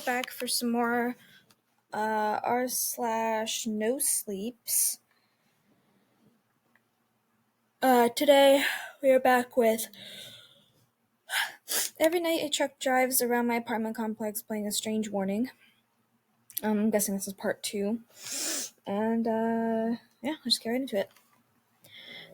back for some more r/no sleeps. Today we are back with every night a truck drives around my apartment complex playing a strange warning. I'm guessing this is part 2. And yeah, let's just get right into it.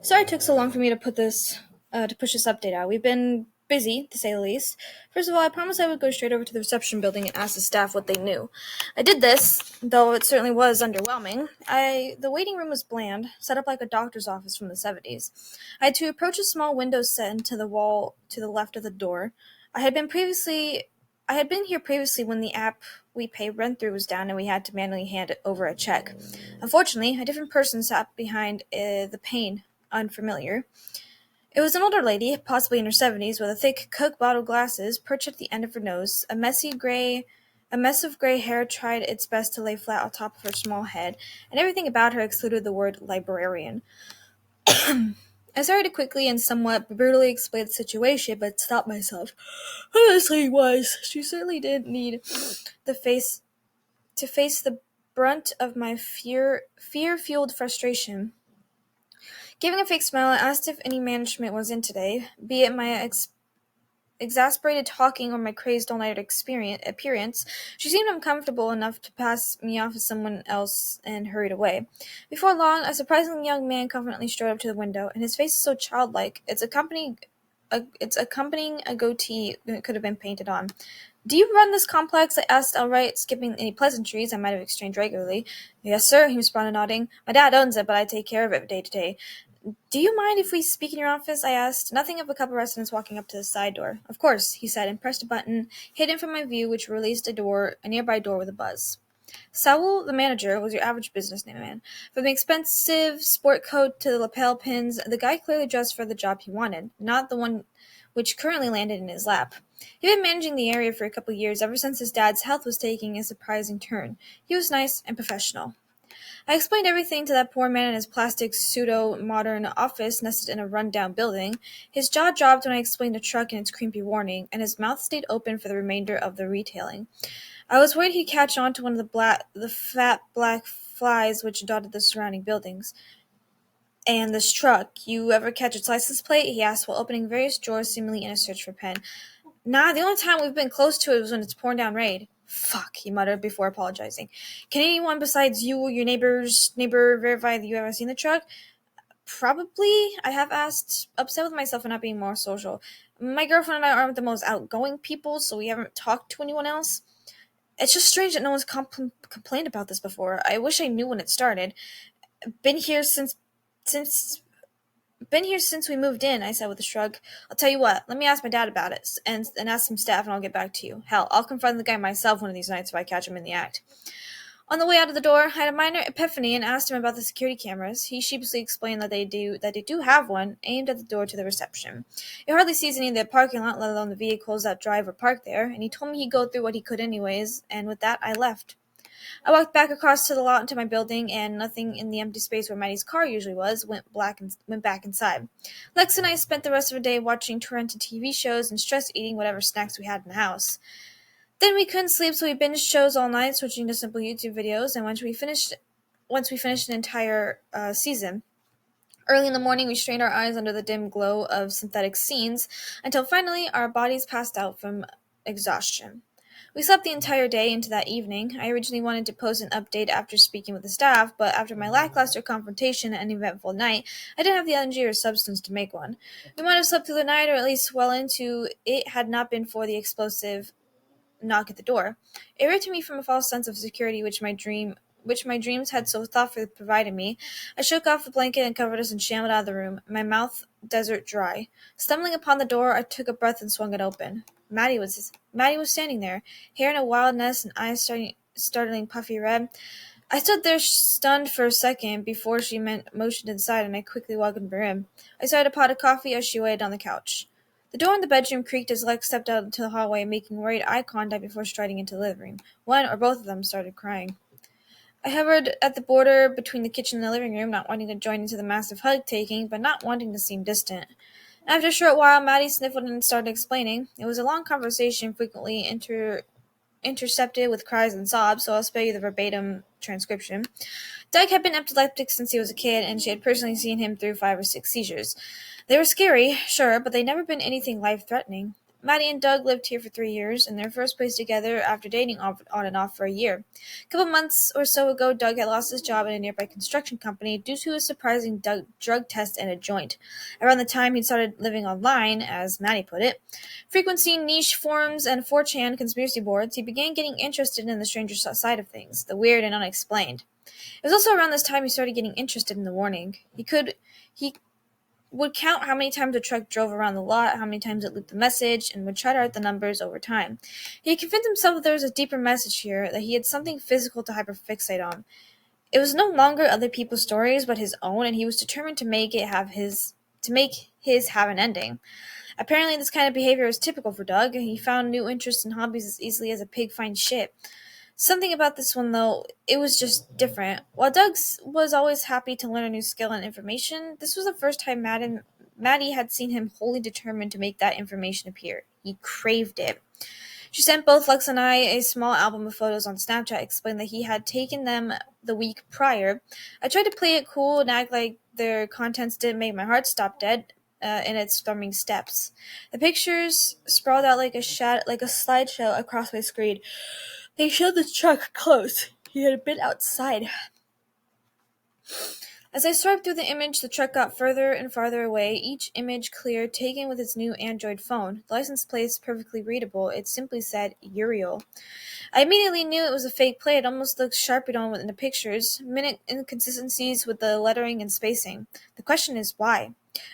Sorry it took so long for me to push this update out. We've been busy, to say the least. First of all, I promised I would go straight over to the reception building and ask the staff what they knew. I did this, though it certainly was underwhelming. The waiting room was bland, set up like a doctor's office from the 70s. I had to approach a small window set into the wall to the left of the door. I had been here previously when the app we pay rent through was down and we had to manually hand over a check. Unfortunately, a different person sat behind the pane, unfamiliar. It was an older lady, possibly in her 70s, with a thick Coke bottle glasses perched at the end of her nose. A mess of gray hair tried its best to lay flat on top of her small head, and everything about her excluded the word librarian. I started to quickly and somewhat brutally explain the situation, but stopped myself. Honestly, she certainly didn't need to face the brunt of my fear-fueled frustration. Giving a fake smile, I asked if any management was in today, be it my exasperated talking or my crazed all-night appearance. She seemed uncomfortable enough to pass me off as someone else and hurried away. Before long, a surprisingly young man confidently strode up to the window, and his face is so childlike, its accompanying a goatee could have been painted on. "Do you run this complex?" I asked outright, skipping any pleasantries I might have exchanged regularly. "Yes, sir," he responded, nodding. "My dad owns it, but I take care of it day to day." "Do you mind if we speak in your office?" I asked, nothing of a couple residents walking up to the side door. "Of course," he said, and pressed a button hidden from my view which released a nearby door with a buzz. Saul, the manager, was your average businessman. From the expensive sport coat to the lapel pins, the guy clearly dressed for the job he wanted, not the one which currently landed in his lap. He'd been managing the area for a couple years, ever since his dad's health was taking a surprising turn. He was nice and professional. I explained everything to that poor man in his plastic pseudo-modern office nested in a run-down building. His jaw dropped when I explained the truck and its creepy warning, and his mouth stayed open for the remainder of the retailing. I was worried he'd catch on to one of the fat black flies which dotted the surrounding buildings. "And this truck, you ever catch its license plate?" he asked while opening various drawers seemingly in a search for a pen. "Nah, the only time we've been close to it was when it's pouring down rain." "Fuck," he muttered before apologizing. "Can anyone besides you or your neighbor verify that you haven't seen the truck?" "Probably," I have asked, upset with myself for not being more social. "My girlfriend and I aren't the most outgoing people, so we haven't talked to anyone else." It's just strange that no one's complained about this before. I wish I knew when it started. Been here since Been here since we moved in," I said with a shrug. "I'll tell you what, let me ask my dad about it, and ask some staff, and I'll get back to you. Hell, I'll confront the guy myself one of these nights if I catch him in the act." On the way out of the door, I had a minor epiphany and asked him about the security cameras. He sheepishly explained that they do have one, aimed at the door to the reception. It hardly sees any of the parking lot, let alone the vehicles that drive or park there, and he told me he'd go through what he could anyways, and with that, I left. I walked back across to the lot into my building, and nothing in the empty space where Maddie's car usually was went back inside. Lex and I spent the rest of the day watching torrented TV shows and stress eating whatever snacks we had in the house. Then we couldn't sleep, so we binged shows all night, switching to simple YouTube videos. And once we finished an entire season. Early in the morning, we strained our eyes under the dim glow of synthetic scenes until finally our bodies passed out from exhaustion. We slept the entire day into that evening. I originally wanted to post an update after speaking with the staff, but after my lackluster confrontation and eventful night, I didn't have the energy or substance to make one. We might have slept through the night, or at least well into it, had not been for the explosive knock at the door. It ripped me from a false sense of security which my dreams had so thoughtfully provided me. I shook off the blanket and covered us and shambled out of the room, my mouth desert dry. Stumbling upon the door, I took a breath and swung it open. Maddie was standing there, hair in a wild nest and eyes startling puffy red. I stood there stunned for a second before she motioned inside, and I quickly welcomed her in. I started a pot of coffee as she waited on the couch. The door in the bedroom creaked as Lex stepped out into the hallway, making worried eye contact before striding into the living room. One or both of them started crying. I hovered at the border between the kitchen and the living room, not wanting to join into the massive hug-taking, but not wanting to seem distant. After a short while, Maddie sniffled and started explaining. It was a long conversation, frequently intercepted with cries and sobs, so I'll spare you the verbatim transcription. Doug had been epileptic since he was a kid, and she had personally seen him through 5 or 6 seizures. They were scary, sure, but they'd never been anything life-threatening. Maddie and Doug lived here for 3 years, in their first place together after dating on and off for a year. A couple months or so ago, Doug had lost his job in a nearby construction company due to a surprising drug test and a joint. Around the time he'd started living online, as Maddie put it, frequenting niche forums and 4chan conspiracy boards, he began getting interested in the stranger side of things, the weird and unexplained. It was also around this time he started getting interested in the warning. He would count how many times a truck drove around the lot, how many times it looped the message, and would try to write the numbers over time. He convinced himself that there was a deeper message here, that he had something physical to hyperfixate on. It was no longer other people's stories, but his own, and he was determined to make his have an ending. Apparently, this kind of behavior was typical for Doug. He found new interests and hobbies as easily as a pig finds shit. Something about this one, though, it was just different. While Doug was always happy to learn a new skill and information, this was the first time Maddie had seen him wholly determined to make that information appear. He craved it. She sent both Lex and I a small album of photos on Snapchat, explaining that he had taken them the week prior. I tried to play it cool and act like their contents didn't make my heart stop dead in its thrumming steps. The pictures sprawled out like a slideshow across my screen. They showed the truck close. He had been outside. As I swiped through the image, the truck got further and farther away, each image clear, taken with its new Android phone. The license plate perfectly readable. It simply said Uriel. I immediately knew it was a fake plate. It almost looked sharped on in the pictures. Minute inconsistencies with the lettering and spacing. The question is why?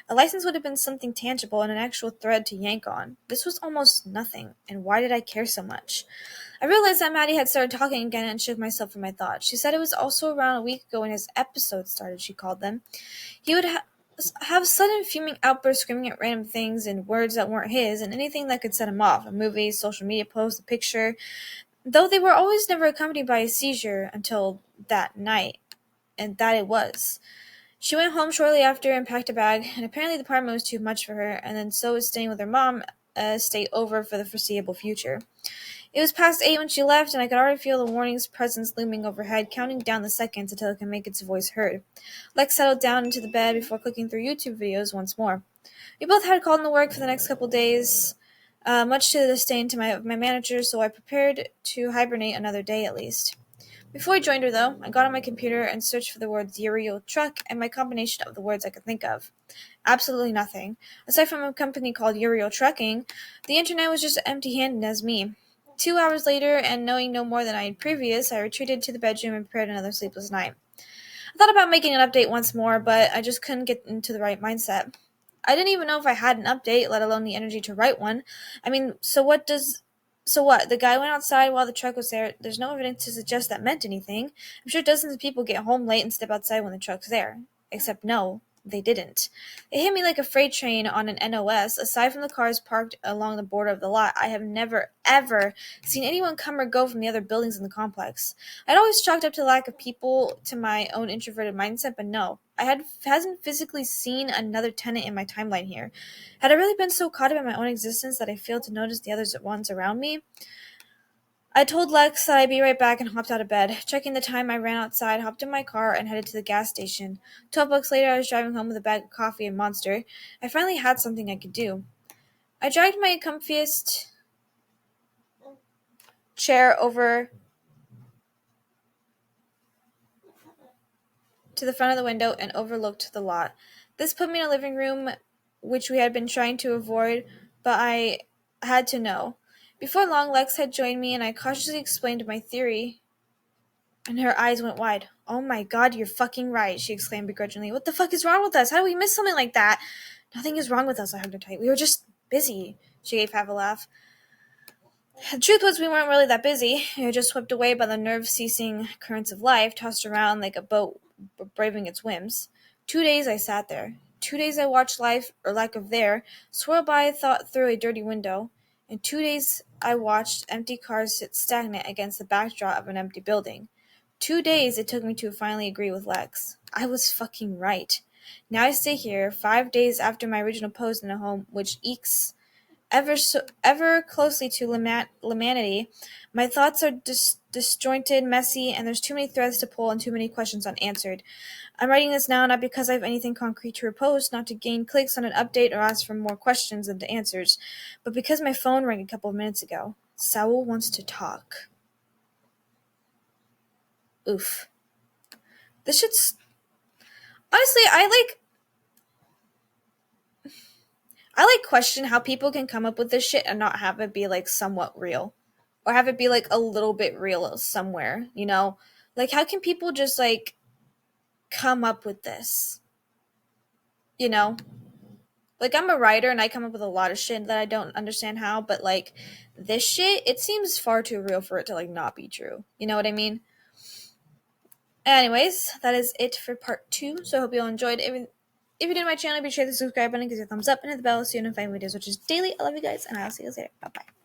A license would have been something tangible and an actual thread to yank on. This was almost nothing, and why did I care so much? I realized that Maddie had started talking again and shook myself from my thoughts. She said it was also around a week ago when his episodes started, she called them. He would have sudden fuming outbursts screaming at random things and words that weren't his and anything that could set him off. A movie, social media post, a picture. Though they were always never accompanied by a seizure until that night. And that it was. She went home shortly after and packed a bag, and apparently the apartment was too much for her, and then so was staying with her mom, stay over for the foreseeable future. It was past 8 when she left, and I could already feel the warning's presence looming overhead, counting down the seconds until it could make its voice heard. Lex settled down into the bed before clicking through YouTube videos once more. We both had called into work for the next couple days, much to the disdain to my manager, so I prepared to hibernate another day at least. Before I joined her, though, I got on my computer and searched for the words Uriel truck and my combination of the words I could think of. Absolutely nothing. Aside from a company called Uriel Trucking, the internet was just empty-handed as me. 2 hours later, and knowing no more than I had previous, I retreated to the bedroom and prepared another sleepless night. I thought about making an update once more, but I just couldn't get into the right mindset. I didn't even know if I had an update, let alone the energy to write one. I mean, so what? The guy went outside while the truck was there. There's no evidence to suggest that meant anything. I'm sure dozens of people get home late and step outside when the truck's there. Except no, they didn't. It hit me like a freight train on an NOS. Aside from the cars parked along the border of the lot, I have never, ever seen anyone come or go from the other buildings in the complex. I'd always chalked up to the lack of people to my own introverted mindset, but no. Hasn't physically seen another tenant in my timeline here. Had I really been so caught up in my own existence that I failed to notice the others ones around me? I told Lex that I'd be right back and hopped out of bed. Checking the time, I ran outside, hopped in my car, and headed to the gas station. 12 bucks later, I was driving home with a bag of coffee and Monster. I finally had something I could do. I dragged my comfiest chair over to the front of the window and overlooked the lot. This put me in a living room which we had been trying to avoid, but I had to know. Before long, Lex had joined me, and I cautiously explained my theory, and her eyes went wide. "Oh my god, you're fucking right," she exclaimed begrudgingly. "What the fuck is wrong with us? How do we miss something like that?" "Nothing is wrong with us," I hugged her tight. "We were just busy," she gave half a laugh. The truth was we weren't really that busy. We were just swept away by the nerve-ceasing currents of life, tossed around like a boat braving its whims. 2 days I sat there. 2 days I watched life, or lack of there, swirl by thought through a dirty window. In 2 days I watched empty cars sit stagnant against the backdrop of an empty building. 2 days it took me to finally agree with Lex. I was fucking right. Now I stay here, 5 days after my original post in a home which ekes ever closely to humanity. My thoughts are disjointed, messy, and there's too many threads to pull and too many questions unanswered. I'm writing this now not because I have anything concrete to repose, not to gain clicks on an update or ask for more questions than to answers, but because my phone rang a couple of minutes ago. Saul wants to talk. Oof. This shit's... Honestly, I question how people can come up with this shit and not have it be like somewhat real. Or have it be like a little bit real somewhere, you know? Like how can people just like come up with this? You know? Like I'm a writer and I come up with a lot of shit that I don't understand how, but like this shit, it seems far too real for it to like not be true. You know what I mean? Anyways, that is it for part 2. So I hope you all enjoyed it. If you did my channel, be sure to hit the subscribe button, give it a thumbs up, and hit the bell so you don't find videos, which is daily. I love you guys, and I'll see you guys later. Bye bye.